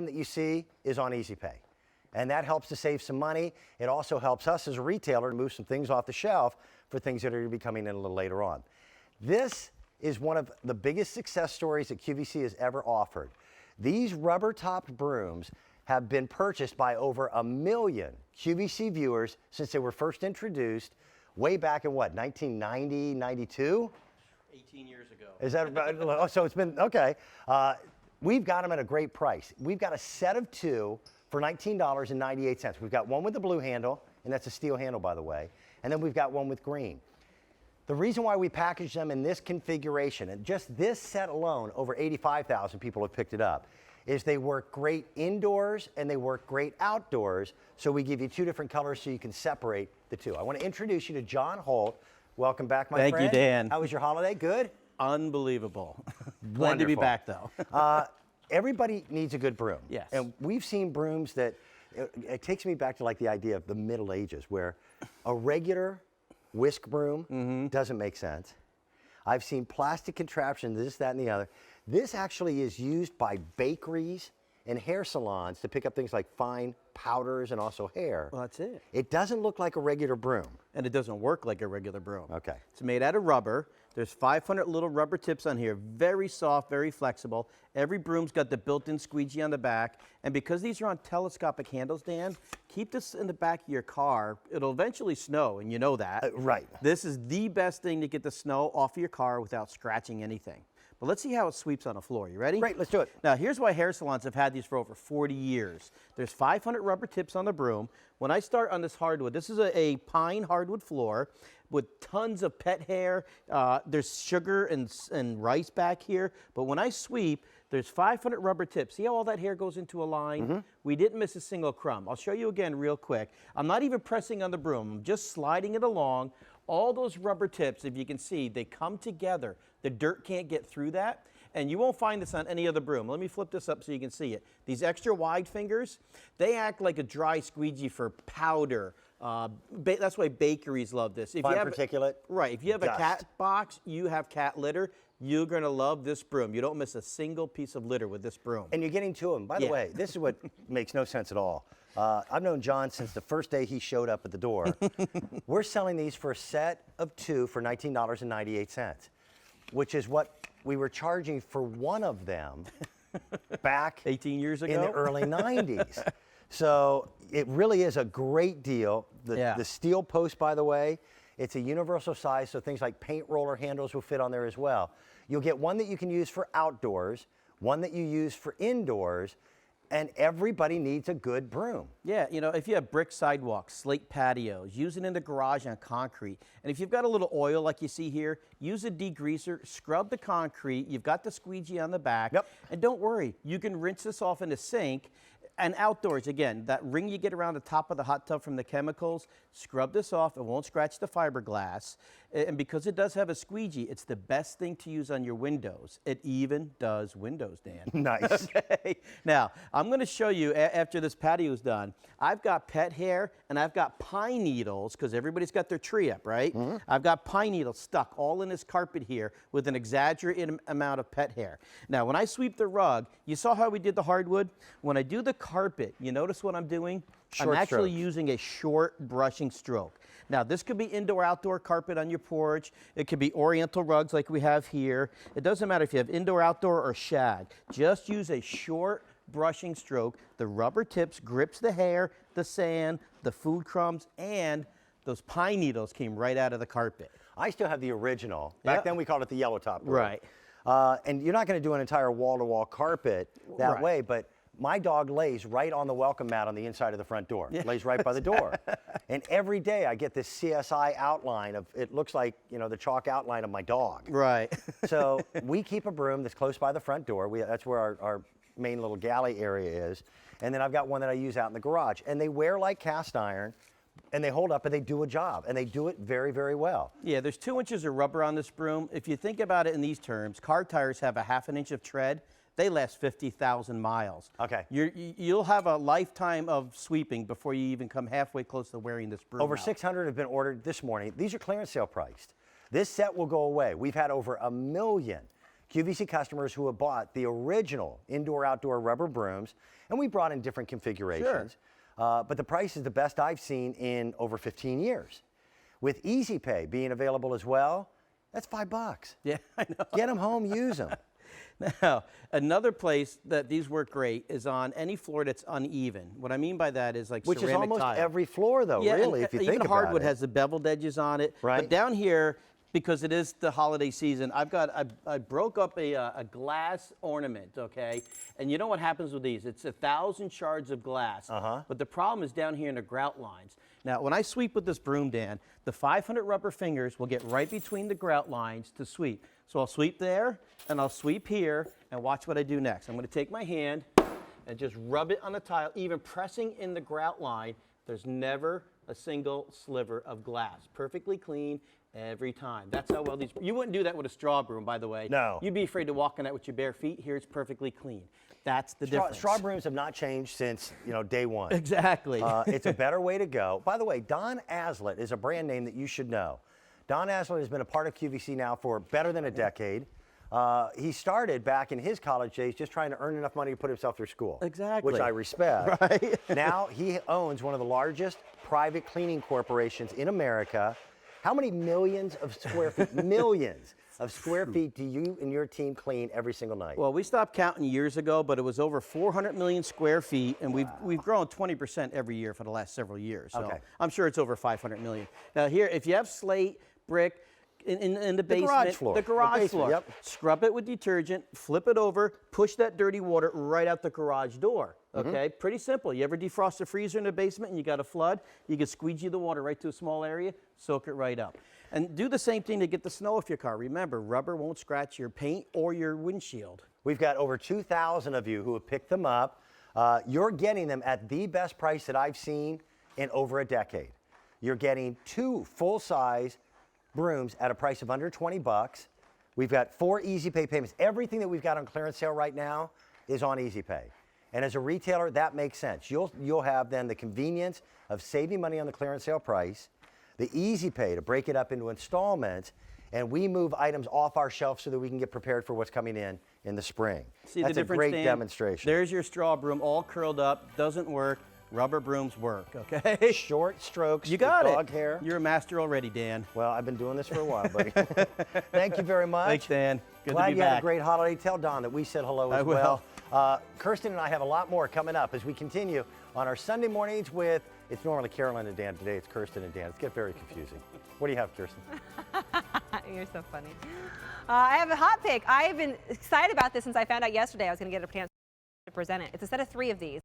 that you see is on Easy Pay. And that helps to save some money. It also helps us as a retailer to move some things off the shelf for things that are going to be coming in a little later on. This is one of the biggest success stories that QVC has ever offered. These rubber-topped brooms have been purchased by over 1 million QVC viewers since they were first introduced way back in what, 1990, 92? 18 years ago. Is that right? Oh, so it's been, okay. We've got them at a great price. We've got a set of 2 for $19.98. We've got one with the blue handle, and that's a steel handle, by the way, and then we've got one with green. The reason why we package them in this configuration, and just this set alone, over 85,000 people have picked it up, is they work great indoors and they work great outdoors, so we give you 2 different colors so you can separate the 2. I want to introduce you to John Holt. Welcome back, my friend. Thank you, Dan. How was your holiday? Good? Unbelievable. Glad to be back, though. Everybody needs a good broom. Yes. And we've seen brooms that, it takes me back to like the idea of the Middle Ages, where a regular whisk broom doesn't make sense. I've seen plastic contraptions, this, that, and the other. This actually is used by bakeries and hair salons to pick up things like fine powders and also hair. Well, that's it. It doesn't look like a regular broom. And it doesn't work like a regular broom. Okay. It's made out of rubber. There's 500 little rubber tips on here. Very soft, very flexible. Every broom's got the built-in squeegee on the back. And because these are on telescopic handles, Dan, keep this in the back of your car. It'll eventually snow, and you know that. Right. This is the best thing to get the snow off of your car without scratching anything. But let's see how it sweeps on the floor. You ready? Great, let's do it. Now, here's why hair salons have had these for over 40 years. There's 500 rubber tips on the broom. When I start on this hardwood, this is a pine hardwood floor with tons of pet hair. There's sugar and rice back here. But when I sweep, there's 500 rubber tips. See how all that hair goes into a line? We didn't miss a single crumb. I'll show you again real quick. I'm not even pressing on the broom. I'm just sliding it along. All those rubber tips, if you can see, they come together. The dirt can't get through that. And you won't find this on any other broom. Let me flip this up so you can see it. These extra wide fingers, they act like a dry squeegee for powder. That's why bakeries love this. If Fine you have, particulate. Right. If you have Dust. a cat box, you have cat litter, you're going to love this broom. You don't miss a single piece of litter with this broom. And you're getting to them. By the way, this is what makes no sense at all. I've known John since the first day he showed up at the door. We're selling these for a set of 2 for $19.98, which is what we were charging for one of them back 18 years ago? in the early 90s. So it really is a great deal. The steel post, by the way, it's a universal size, so things like paint roller handles will fit on there as well. You'll get one that you can use for outdoors, one that you use for indoors, and everybody needs a good broom. Yeah, you know, if you have brick sidewalks, slate patios, use it in the garage on concrete. And if you've got a little oil like you see here, use a degreaser, scrub the concrete. You've got the squeegee on the back. Yep. And don't worry, you can rinse this off in the sink. And outdoors, again, that ring you get around the top of the hot tub from the chemicals, scrub this off. It won't scratch the fiberglass. And because it does have a squeegee, it's the best thing to use on your windows. It even does windows, Dan. Nice. Okay. Now, I'm going to show you, after this patio's done, I've got pet hair and I've got pine needles, because everybody's got their tree up, right? I've got pine needles stuck all in this carpet here with an exaggerated amount of pet hair. Now, when I sweep the rug, you saw how we did the hardwood? When I do the carpet, you notice what I'm doing? I'm actually using a short brushing stroke. Now, this could be indoor-outdoor carpet on your porch. It could be oriental rugs like we have here. It doesn't matter if you have indoor, outdoor, or shag. Just use a short brushing stroke. The rubber tips grips the hair, the sand, the food crumbs, and those pine needles came right out of the carpet. I still have the original. Back then we called it the yellow top broom. Right. And you're not going to do an entire wall-to-wall carpet that way, but my dog lays right on the welcome mat on the inside of the front door. Lays right by the door. And every day I get this CSI outline of, it looks like, you know, the chalk outline of my dog. Right. So we keep a broom that's close by the front door. That's where our main little galley area is. And then I've got one that I use out in the garage. And they wear like cast iron, and they hold up and they do a job, and they do it very, very well. Yeah, there's 2 inches of rubber on this broom. If you think about it in these terms, car tires have a ½ an inch of tread. They last 50,000 miles. Okay. You'll have a lifetime of sweeping before you even come halfway close to wearing this broom. Over 600 have been ordered this morning. These are clearance sale priced. This set will go away. We've had over 1 million QVC customers who have bought the original indoor-outdoor rubber brooms, and we brought in different configurations. But the price is the best I've seen in over 15 years. With Easy Pay being available as well, that's $5. Yeah, I know. Get them home, use them. Now, another place that these work great is on any floor that's uneven. What I mean by that is like Which ceramic is almost tile. every floor, though, Yeah, really, and, if you even think about hardwood it. has the beveled edges on it. Right. But down here, because it is the holiday season, I broke up a glass ornament, okay? And you know what happens with these? It's 1,000 shards of glass. But the problem is down here in the grout lines. Now, when I sweep with this broom, Dan, the 500 rubber fingers will get right between the grout lines to sweep. So I'll sweep there, and I'll sweep here, and watch what I do next. I'm going to take my hand and just rub it on the tile, even pressing in the grout line. There's never a single sliver of glass. Perfectly clean every time. That's how well these, you wouldn't do that with a straw broom, by the way. No. You'd be afraid to walk on that with your bare feet. Here it's perfectly clean. That's the difference. Straw brooms have not changed since, day one. Exactly. It's a better way to go. By the way, Don Aslett is a brand name that you should know. Don Aslett has been a part of QVC now for better than a decade. He started back in his college days just trying to earn enough money to put himself through school. Exactly. Which I respect. Right. Now he owns one of the largest private cleaning corporations in America. How many millions of square feet, millions of square feet do you and your team clean every single night? Well, we stopped counting years ago, but it was over 400 million square feet, and we've grown 20% every year for the last several years. So Okay. I'm sure it's over 500 million. Now here, if you have slate, brick, in the basement, garage floor. the garage The basement, floor, yep. scrub it with detergent, flip it over, push that dirty water right out the garage door. Okay, pretty simple. You ever defrost the freezer in the basement and you got a flood? You can squeegee the water right to a small area, soak it right up. And do the same thing to get the snow off your car. Remember, rubber won't scratch your paint or your windshield. We've got over 2,000 of you who have picked them up. You're getting them at the best price that I've seen in over a decade. You're getting 2 full-size brooms at a price of under $20. We've got 4 Easy Pay payments. Everything that we've got on clearance sale right now is on Easy Pay. And as a retailer, that makes sense. You'll have then the convenience of saving money on the clearance sale price, the Easy Pay to break it up into installments, and we move items off our shelf so that we can get prepared for what's coming in the spring. See That's the a difference, great Dan? demonstration. There's your straw broom, all curled up, doesn't work. Rubber brooms work, okay? Short strokes You got with it. dog hair. You're a master already, Dan. Well, I've been doing this for a while, buddy. Thank you very much. Thanks, Dan. Good Glad to be you had a back. great holiday. Tell Don that we said hello as I will. well. Kirsten and I have a lot more coming up as we continue on our Sunday mornings with, it's normally Carolyn and Dan. Today it's Kirsten and Dan. It's get very confusing. What do you have, Kirsten? You're so funny. I have a hot pick. I've been excited about this since I found out yesterday I was going to get a chance to present it. It's a set of 3 of these.